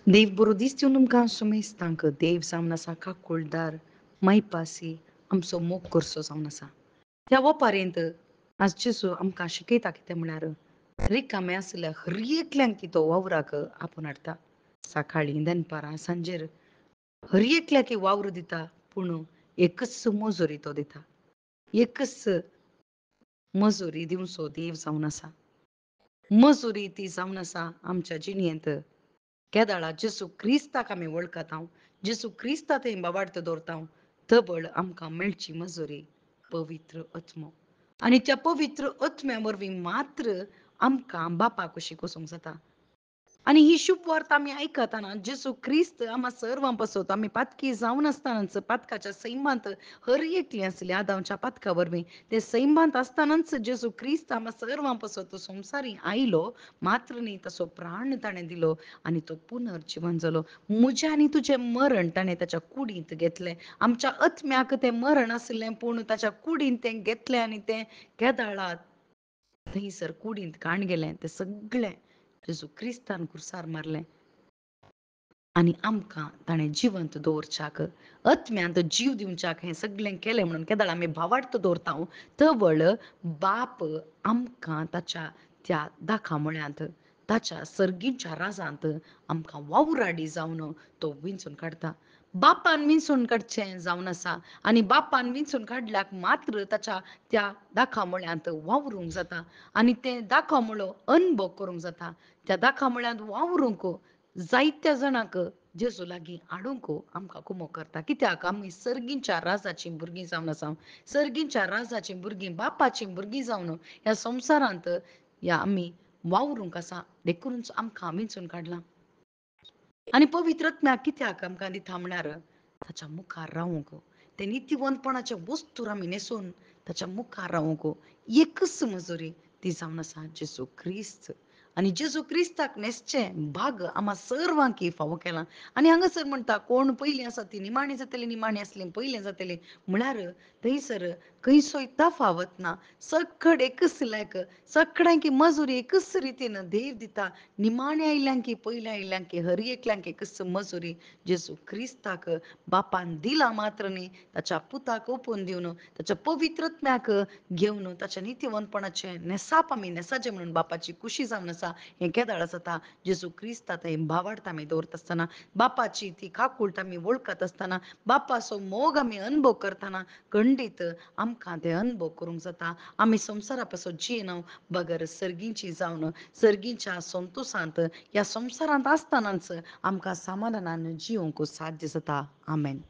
Devo brodisти unum canso stancă, Dev samnasa ca culdar, mai pasi, am so mok curso samnasa. तेव्हा पर्यंत आज जेसू आमकां शिकयता कितें म्हळ्यार रिकामे आसल्या हरएकल्यांक की तो वावराक आपूण हाडटा. सकाळीं दनपारां सांजेर हरएकल्याक वावर दिता पूण एकच मजुरी तो दिता. एकच मजुरी दिवचो देव जावन आसा. मजुरी ती जावन आसा आमच्या जिणेंत केदाळा जेसू क्रिस्ताक आमी वळखता जेसू क्रिस्ता थंय बाबार्थ दवरता तबळ आमकां मेळची मजुरी पवित्र आत्मो आनी त्या पवित्र आत्म्या वरवीं मात्र आमकां बापाक कशी वचूंक जाता. आणि ही शुभ वार्ता आम्ही ऐकताना जेसू ख्रिस्त आम्हा सर्वां पासत आम्ही पातकी जावन आसतनाच पातकाच्या सैमांत हर एकली असली आदांच्या पातका वरवीं ते सैमांत आसतनाच जेसू ख्रिस्त आम्हा सर्वां पासत संवसारी आयलो मात्र न्ही तसो प्राण ताणें दिलो आनी तो पुनर्जीवन जालो. म्हजें आनी तुजें मरण ताणें ताच्या कुडींत घेतलें. आमच्या आत्म्याक तें मरण आसलें पूण ताच्या कुडींत तें घेतलें आनी तें केदाळात थंयसर कुडींत काण गेलें तें सगळें जेजू क्रिस्तान क्रुसार मारलें आनी आमकां ताणें जिवंत दवरच्याक आत्म्यांत जीव दिवच्याक हें सगळें केलें म्हणून केदाळ आमी भावार्थ दवरता तवळ बाप आमकां ताच्या त्या दाखामळ्यांत ताच्या सर्गीच्या राजांत आमकां वावराडी जावन तो विंचून काडटा. बापान विंचून काडचें जावन आसा आनी बापान विंचून काडल्याक मात्र ताच्या त्या दाखामळ्यांत वावरूंक जाता आनी तें दाखामळो अनुभव करूंक जाता. त्या दाखामळ्यांत वावरूंक जायत्या जाणांक जेजू लागीं हाडूंक आमकां कुमो करता. कित्याक आमी सर्गींच्या राजाचीं भुरगीं जावन आसा. सर्गींच्या राजाचीं भुरगीं बापाचीं भुरगीं जावन ह्या संवसारांत या आमी वावरूंक आसा देखूनच आमकां विंचून काडलां. आनी पवित्र आत्म्याक कित्याक आमकां दिता म्हळ्यार ताच्या मुखार रावूंक ते नित्यवंतपणाचे वस्तूर आमी न्हेसून ताच्या मुखार रावूंक एकच मजुरी ती जावन आसा जेजू क्रिस्त आनी जेजू क्रिस्ताक न्हेसचें भाग आम्हा सर्वांक फावो केलां. आनी हांगासर म्हणटा कोण पयलीं आसा ती निमाणी जातली निमाणी आसली पयलें जातलें म्हळ्यार थंयसर खंयचोय तफावत ना. सकट एकच लायक सगळ्यांक मजुरी एकच रितीन देव दिता. निमाणे आयल्यांक पयल्या आयल्यांक हर एकल्यांक एकच मजुरी जेजू क्रिस्ताक बापान दिला मात्र न्ही ताच्या पुताक ओपून दिवन ताच्या पवित्रत्म्याक घेवन ताच्या नित्यवंतपणाचे नेसाप आमी नेसाचे म्हणून बापाची कुशी जावन आसा हें केदाळ जाता. जेजू क्रिस्ताक हें भावार्थ आमी दवरता आसतना बापाची ती काकूळट आमी वळखत आसतना बापाचो मोग आमी अनुभव करतना खंडीत आमकां तें अनुभव करूंक जाता. आमी संवसारा पासून जियेना बगर सर्गींची जावन सर्गींच्या संतोशांत ह्या संवसारांत आसतनाच आमकां समाधानान जिवंक साध्य जाता. आमेन.